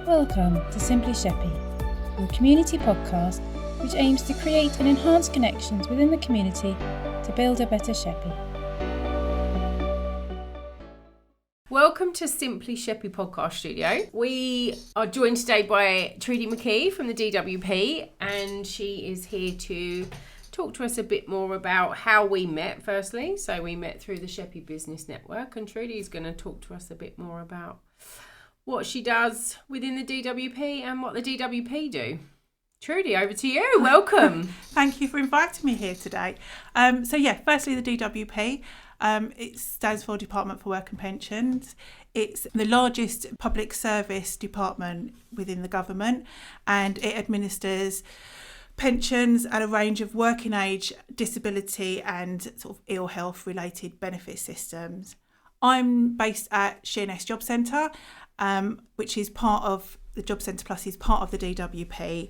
Welcome to Simply Sheppey, your community podcast which aims to create and enhance connections within the community to build a better Sheppey. Welcome to Simply Sheppey podcast studio. We are joined today by Trudi McKee from the DWP, and she is here to talk to us a bit more about how we met firstly. So we met through the Sheppey Business Network, and Trudi is going to talk to us a bit more about what she does within the DWP and what the DWP do. Trudi, over to you. Welcome. Thank you for inviting me here today. Firstly, the DWP. It stands for Department for Work and Pensions. It's the largest public service department within the government, and it administers pensions and a range of working age, disability and sort of ill health related benefit systems. I'm based at Sheerness Job Centre, which is part of the Job Centre Plus, is part of the DWP.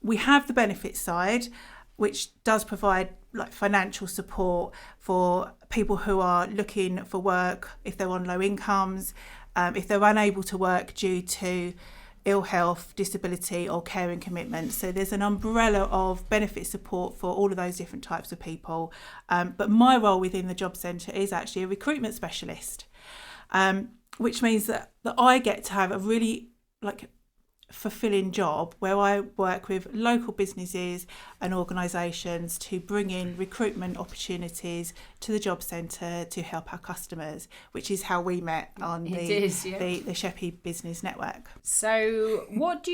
We have the benefits side, which does provide like financial support for people who are looking for work if they're on low incomes, if they're unable to work due to ill health, disability or caring commitments. So there's an umbrella of benefit support for all of those different types of people. But my role within the Job Centre is actually a recruitment specialist, which means that I get to have a really fulfilling job where I work with local businesses and organisations to bring in recruitment opportunities to the Job Centre to help our customers, which is how we met on the Sheppey Business Network. So what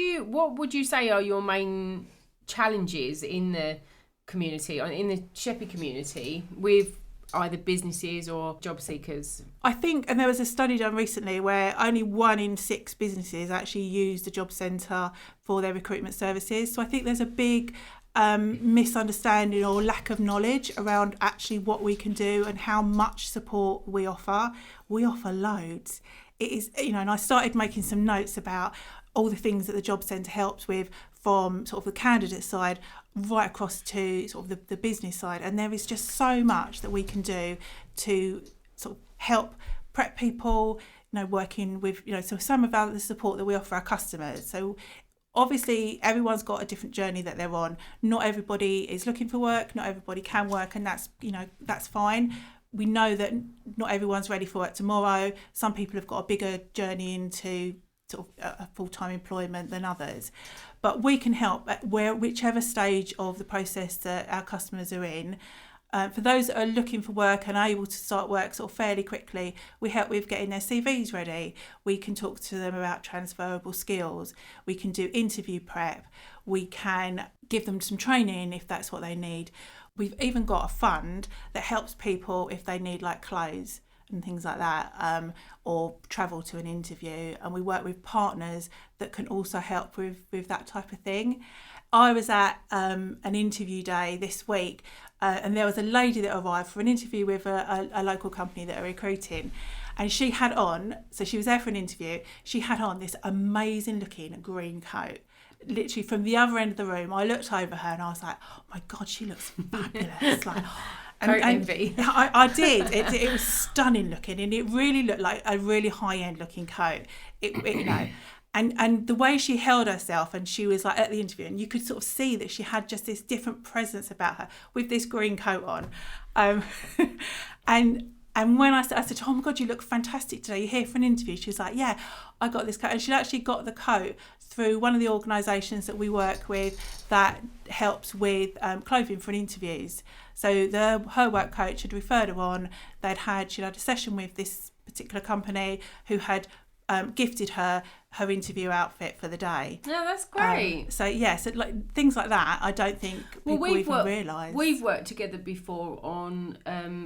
would you say are your main challenges in the community, in the Sheppey community, with either businesses or job seekers? I think, and there was a study done recently where only 1 in 6 businesses actually use the Job Centre for their recruitment services. So I think there's a big misunderstanding or lack of knowledge around actually what we can do and how much support we offer. We offer loads. It is, and I started making some notes about all the things that the Job Centre helps with, from sort of the candidate side right across to sort of the business side. And there is just so much that we can do to sort of help prep people, working with, so some of the support that we offer our customers. So obviously everyone's got a different journey that they're on. Not everybody is looking for work, not everybody can work, and that's fine. We know that not everyone's ready for work tomorrow. Some people have got a bigger journey into sort of a full-time employment than others, but we can help at whichever stage of the process that our customers are in. For those that are looking for work and able to start work sort of fairly quickly, we help with getting their CVs ready. We can talk to them about transferable skills. We can do interview prep. We can give them some training if that's what they need. We've even got a fund that helps people if they need like clothes and things like that, or travel to an interview, and we work with partners that can also help with that type of thing. I was at an interview day this week, and there was a lady that arrived for an interview with a local company that are recruiting, and she had on, so she was there for an interview, she had on this amazing looking green coat. Literally from the other end of the room, I looked over her and I was like, oh my God, she looks fabulous. Envy. I did. It was stunning looking, and it really looked like a really high-end looking coat. And the way she held herself, and she was like at the interview, and you could sort of see that she had just this different presence about her with this green coat on. And when I said, oh my God, you look fantastic today, you're here for an interview. She was like, yeah, I got this coat. And she actually got the coat through one of the organisations that we work with that helps with clothing for interviews. So her work coach had referred her on. She'd had a session with this particular company who had gifted her interview outfit for the day. No, that's great. So like things like that, I don't think people even realise. We've worked together before on,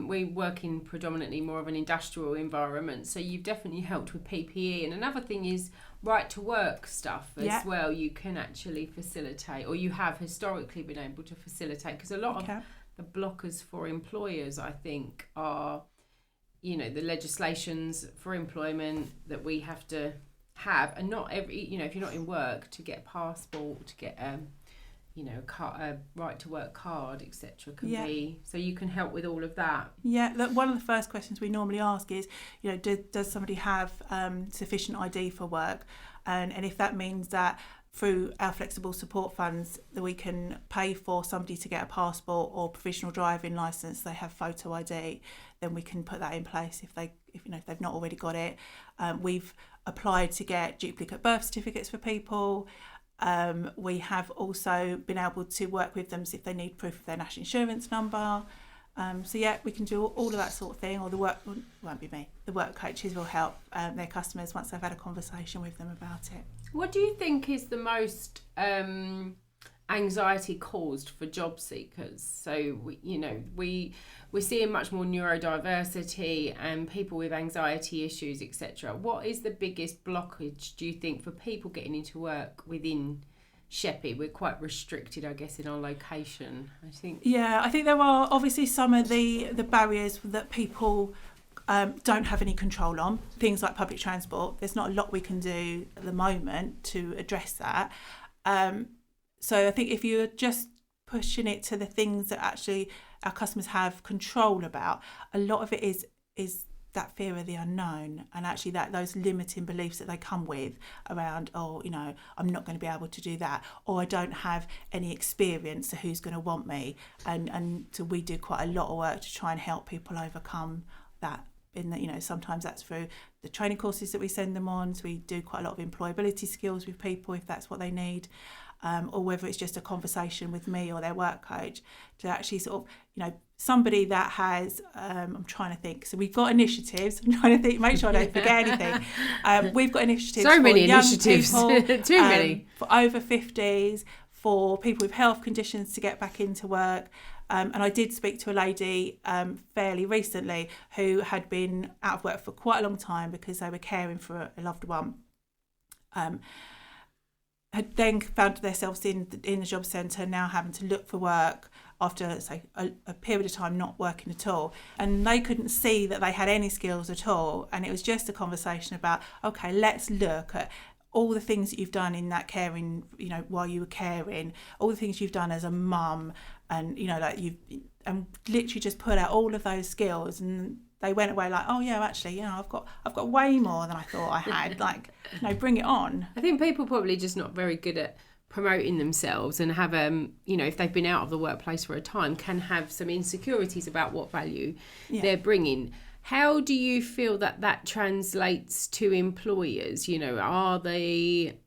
we work in predominantly more of an industrial environment, so you've definitely helped with PPE. And another thing is right to work stuff as well. You can actually facilitate, or you have historically been able to facilitate, because a lot of the blockers for employers, I think, are the legislations for employment that we have to have, and not every, if you're not in work, to get a passport, to get a right to work card, etc. can be, so you can help with all of that. Yeah, one of the first questions we normally ask is, does somebody have sufficient ID for work? And if that means that through our flexible support funds that we can pay for somebody to get a passport or provisional driving licence, they have photo ID, then we can put that in place if they've not already got it. We've applied to get duplicate birth certificates for people. We have also been able to work with them if they need proof of their national insurance number. We can do all of that sort of thing. Or the work coaches will help their customers once they've had a conversation with them about it. What do you think is the most anxiety caused for job seekers? So we're seeing much more neurodiversity and people with anxiety issues, etc. What is the biggest blockage, do you think, for people getting into work within Sheppey? We're quite restricted, I guess, in our location, I think. Yeah, I think there are obviously some of the barriers that people don't have any control on. Things like public transport. There's not a lot we can do at the moment to address that. So I think if you're just pushing it to the things that actually our customers have control about, a lot of it is that fear of the unknown, and actually those limiting beliefs that they come with around, I'm not going to be able to do that, or I don't have any experience, so who's going to want me? And so we do quite a lot of work to try and help people overcome that. Sometimes that's through the training courses that we send them on. So we do quite a lot of employability skills with people if that's what they need. Or whether it's just a conversation with me or their work coach to actually sort of, somebody that has, I'm trying to think. So we've got initiatives. I'm trying to think, make sure I don't forget anything. We've got initiatives so many for young initiatives. people, Too many. for over 50s, for people with health conditions to get back into work. And I did speak to a lady fairly recently who had been out of work for quite a long time because they were caring for a loved one. Had then found themselves in the job centre, now having to look for work after, say, a period of time not working at all. And they couldn't see that they had any skills at all. And it was just a conversation about, okay, let's look at all the things that you've done in that caring, while you were caring, all the things you've done as a mum, and, and literally just put out all of those skills. And they went away like, oh yeah, actually, I've got way more than I thought I had. Bring it on. I think people probably just not very good at promoting themselves, and have if they've been out of the workplace for a time, can have some insecurities about what value they're bringing. How do you feel that translates to employers? Are they...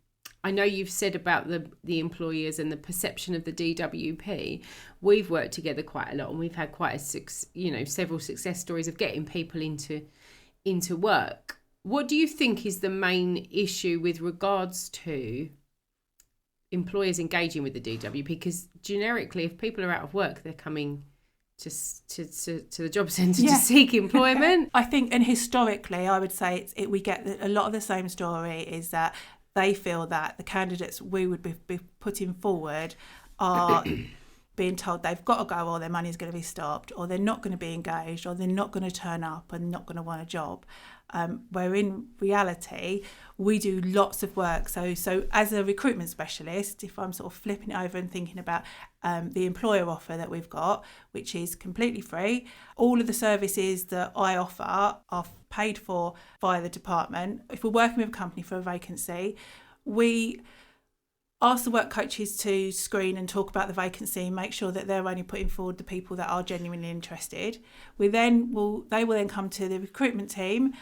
I know you've said about the employers and the perception of the DWP. We've worked together quite a lot, and we've had quite several success stories of getting people into work. What do you think is the main issue with regards to employers engaging with the DWP? Because generically, if people are out of work, they're coming to the job centre to seek employment. I think, and historically, I would say we get a lot of the same story, is that they feel that the candidates we would be putting forward are being told they've got to go, or their money's going to be stopped, or they're not going to be engaged, or they're not going to turn up and not going to want a job. Where in reality, we do lots of work. So as a recruitment specialist, if I'm sort of flipping it over and thinking about the employer offer that we've got, which is completely free, all of the services that I offer are paid for by the department. If we're working with a company for a vacancy, we ask the work coaches to screen and talk about the vacancy, make sure that they're only putting forward the people that are genuinely interested. They will then come to the recruitment team.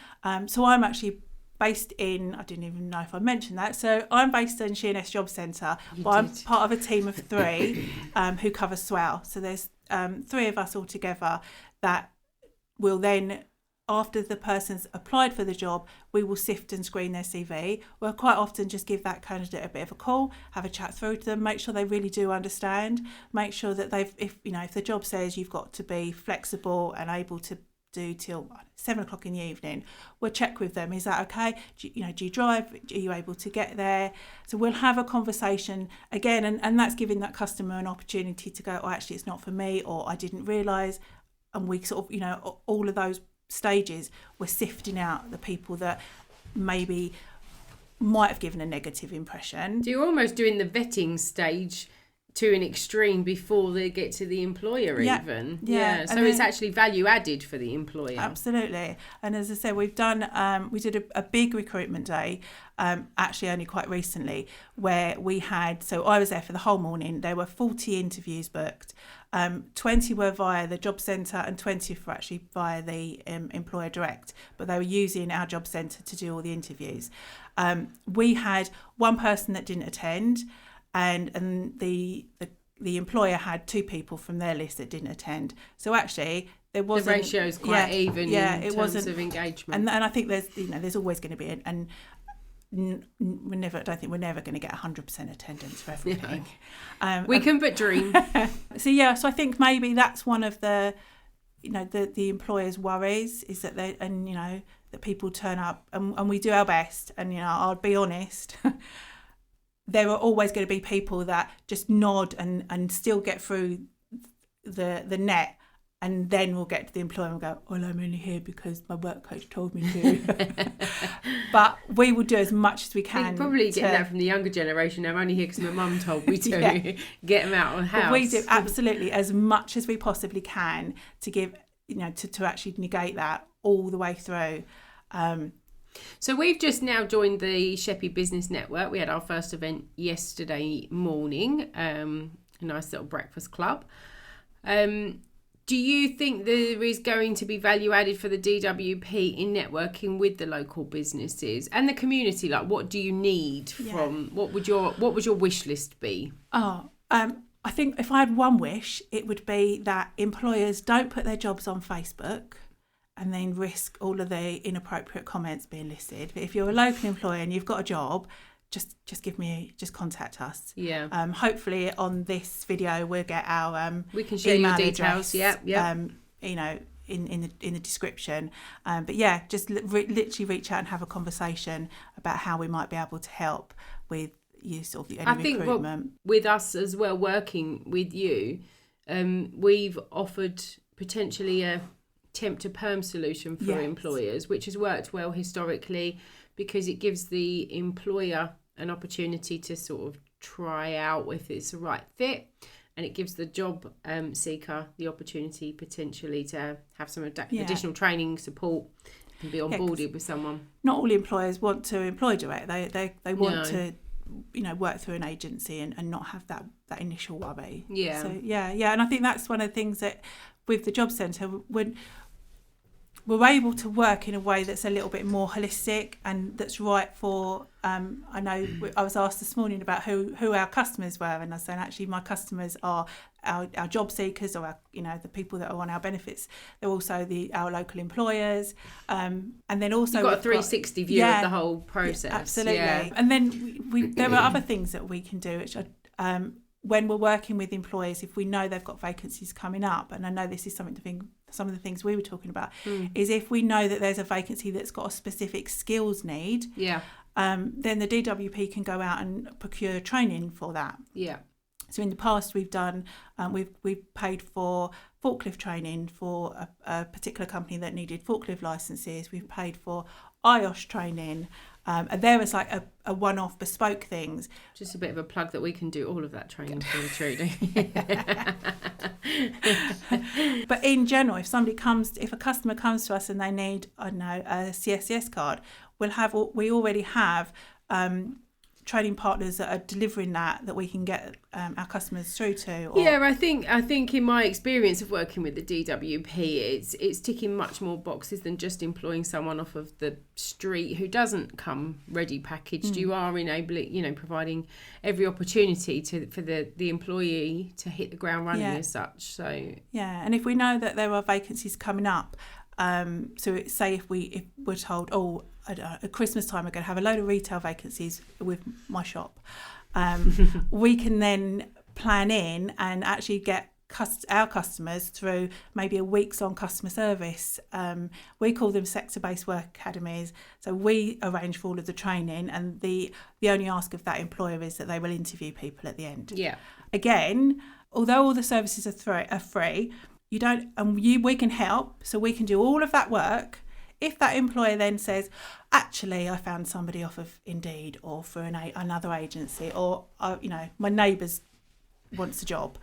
So I'm actually based in, I didn't even know if I mentioned that, so I'm based in Sheerness Job Centre, but I'm part of a team of 3 who cover Swell. So there's 3 of us all together that will then, after the person's applied for the job, we will sift and screen their CV. We'll quite often just give that candidate a bit of a call, have a chat through to them, make sure they really do understand, make sure that if the job says you've got to be flexible and able to do till 7 o'clock in the evening, we'll check with them, is that okay? Do you drive? Are you able to get there? So we'll have a conversation again, and that's giving that customer an opportunity to go, oh, actually it's not for me, or I didn't realise. And we sort of, all of those stages, we're sifting out the people that maybe might have given a negative impression. So you're almost doing the vetting stage to an extreme before they get to the employer even. Yeah. So it's actually value added for the employer. Absolutely. And as I said, we did a big recruitment day, actually only quite recently, where we had, so I was there for the whole morning. There were 40 interviews booked. 20 were via the job centre and 20 were actually via the employer direct, but they were using our job centre to do all the interviews. We had one person that didn't attend, and the employer had 2 people from their list that didn't attend. So actually there wasn't, the ratio is quite even in terms of engagement. And I think there's always going to be I don't think we're never going to get 100% attendance for everything. We can but dream. So I think maybe that's one of the the employer's worries, is that that people turn up and we do our best, and I'll be honest, there are always going to be people that just nod and still get through the net, and then we'll get to the employer and go, well, I'm only here because my work coach told me to. But we will do as much as we can. You're probably getting that from the younger generation. I'm only here because my mum told me to. Get them out of the house. But we do absolutely as much as we possibly can to give, to actually negate that all the way through. So we've just now joined the Sheppey Business Network. We had our first event yesterday morning, a nice little breakfast club. Do you think there is going to be value added for the DWP in networking with the local businesses and the community? Like, what do you need from, what would your wish list be? I think if I had one wish, it would be that employers don't put their jobs on Facebook and then risk all of the inappropriate comments being listed. But if you're a local employer and you've got a job, just contact us. Yeah. Hopefully on this video we'll get our we can share your details. In the description. But yeah, just literally reach out and have a conversation about how we might be able to help with use of any recruitment. With us as well, working with you, we've offered potentially a temp to perm solution for employers, which has worked well historically because it gives the employer an opportunity to sort of try out if it's the right fit, and it gives the job seeker the opportunity potentially to have some additional training support and be onboarded with someone. Not all employers want to employ direct. They want to work through an agency and not have that initial worry. So and I think that's one of the things that with the job centre, when we're able to work in a way that's a little bit more holistic and that's right for, I know I was asked this morning about who our customers were, and I was saying actually my customers are our job seekers, or the people that are on our benefits. They're also our local employers, and then also you've got a 360 view of the whole process. Yeah, absolutely. And then there are other things that we can do, which are, when we're working with employers, if we know they've got vacancies coming up, and I know this is some of the things we were talking about, is if we know that there's a vacancy that's got a specific skills need, then the DWP can go out and procure training for that. Yeah. So in the past we've done, we've paid for forklift training for a particular company that needed forklift licenses. We've paid for IOSH training. And there was like a one-off bespoke things. Just a bit of a plug that we can do all of that training for you, Trudi. But in general, if a customer comes to us and they need, I don't know, a CSCS card, we already have training partners that are delivering that we can get our customers through to. I think in my experience of working with the DWP, it's ticking much more boxes than just employing someone off of the street who doesn't come ready packaged. You are enabling, providing every opportunity for the employee to hit the ground running as such. So and if we know that there are vacancies coming up, so say if we're told, at Christmas time we're going to have a load of retail vacancies with my shop, we can then plan in and actually get our customers through maybe a week's on customer service. We call them sector-based work academies. So we arrange for all of the training, and the only ask of that employer is that they will interview people at the end. Yeah. Again, although all the services are free, we can help, so we can do all of that work. If that employer then says, actually, I found somebody off of Indeed or for another agency, or my neighbour's wants a job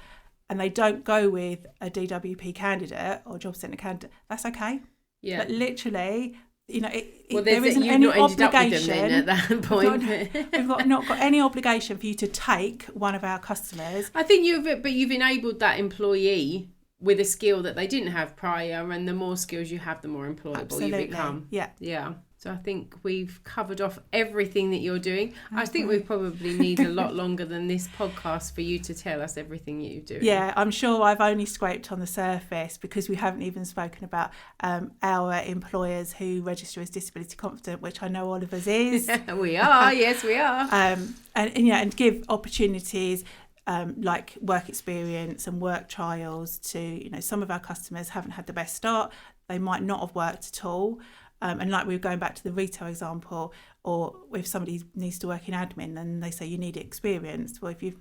and they don't go with a DWP candidate or job centre candidate, that's okay. Yeah. But literally, you know, there isn't any obligation at that point. We've not got any obligation for you to take one of our customers. I think you've enabled that employee with a skill that they didn't have prior, and the more skills you have, the more employable you become. Yeah. So I think we've covered off everything that you're doing. I think we probably need a lot longer than this podcast for you to tell us everything you're doing. Yeah, I'm sure I've only scraped on the surface because we haven't even spoken about our employers who register as disability confident, which I know Oliver's is. We are, yes, we are. And give opportunities like work experience and work trials to, you know, some of our customers haven't had the best start. They might not have worked at all. And like we were going back to the retail example, or if somebody needs to work in admin and they say you need experience, well, if you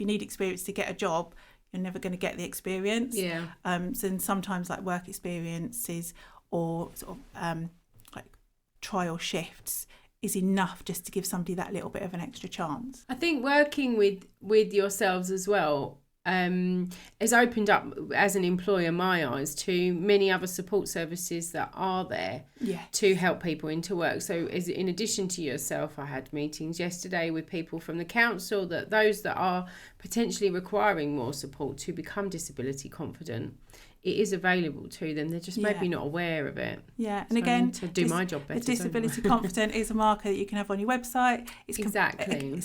need experience to get a job, you're never going to get the experience. Yeah. So sometimes like work experiences or sort of like trial shifts is enough just to give somebody that little bit of an extra chance. I think working with yourselves as well has opened up, as an employer, my eyes to many other support services that are there to help people into work. So in addition to yourself, I had meetings yesterday with people from the council, that those that are potentially requiring more support to become disability confident, it is available to them. They're just maybe not aware of it. Yeah, and so again, to do my job better. Disability confident is a marker that you can have on your website. It's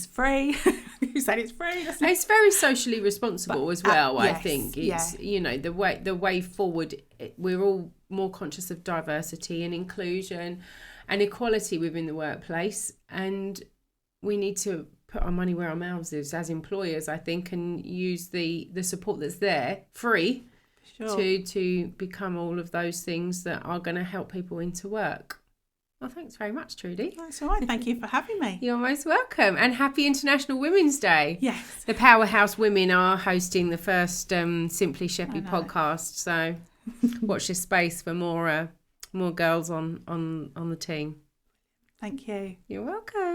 free. You said it's free. It's very socially responsible as well. Yes, I think it's you know, the way forward. We're all more conscious of diversity and inclusion and equality within the workplace, and we need to put our money where our mouths is as employers, I think, and use the support that's there free. Sure. To become all of those things that are going to help people into work. Well, thanks very much, Trudie. That's all right. Thank you for having me. You're most welcome. And happy International Women's Day. Yes. The Powerhouse Women are hosting the first Simply Sheppey podcast. So watch this space for more girls on the team. Thank you. You're welcome.